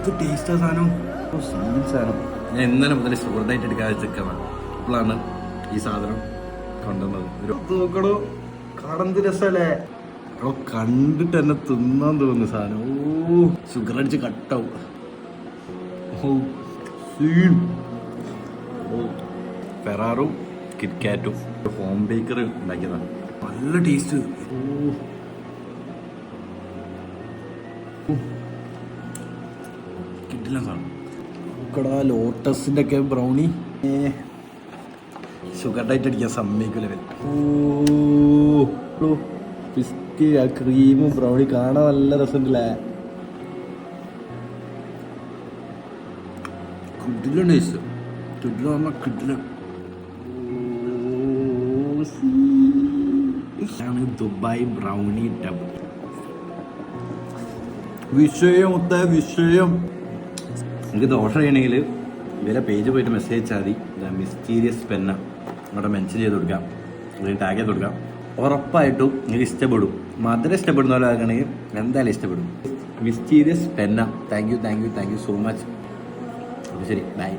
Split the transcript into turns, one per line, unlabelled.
എന്ത് ടേസ്റ്റാ സാധനം, സാധനം. ഞാൻ ഇന്നലെ മുതൽ ഷുഗർഡായിട്ട് എടുക്കാതെ ചെക്കാണ്. അപ്പോഴാണ് ഈ സാധനം കൊണ്ടുവന്നത്. നോക്കടോ, കടന്ത് രസല്ലേ. അപ്പൊ കണ്ടിട്ട് എന്നെ തിന്നാൻ തോന്നുന്നു സാധനം. ഓ, ഷുഗർ അടിച്ച് കട്ടാവും. ഫെറാറും കിറ്റ്കാറ്റും ഹോം ബേക്കർ ഉണ്ടാക്കിയതാണ്. നല്ല ടേസ്റ്റ്. കിട്ടില്ല സാധനം. നോക്കടാ, ലോട്ടസിന്റെ ഒക്കെ ബ്രൗണി. ഷുഗർ ഡയറ്റ് അടിക്കാൻ സമ്മതിക്കില്ല. ഓ, ബിസ്കറ്റ്, ആ ക്രീമും ബ്രൗണി കാണാൻ നല്ല രസമുണ്ടല്ലേ. കിട്ടില്ല ടേസ്റ്റ്. കിട്ടില്ല പറഞ്ഞാൽ കിട്ടില്ല. Dubai brownie tub. വിഷയം വിഷയം. നിങ്ങൾക്ക് ദോഷ ചെയ്യണമെങ്കിൽ ഇവരെ പേജ് പോയിട്ട് മെസ്സേജ് അയച്ചാൽ മതി. മിസ്റ്റീരിയസ് പെന്ന അവിടെ മെൻഷൻ ചെയ്ത് കൊടുക്കാം, അല്ലെങ്കിൽ ടാഗ് ചെയ്ത് കൊടുക്കാം. ഉറപ്പായിട്ടും നിങ്ങൾക്ക് ഇഷ്ടപ്പെടും. മധുരം ഇഷ്ടപ്പെടുന്ന പോലെ ആക്കണമെങ്കിൽ എന്തായാലും ഇഷ്ടപ്പെടും. Mysterious Peña. Thank you so much. അപ്പോൾ ശരി, ബൈ.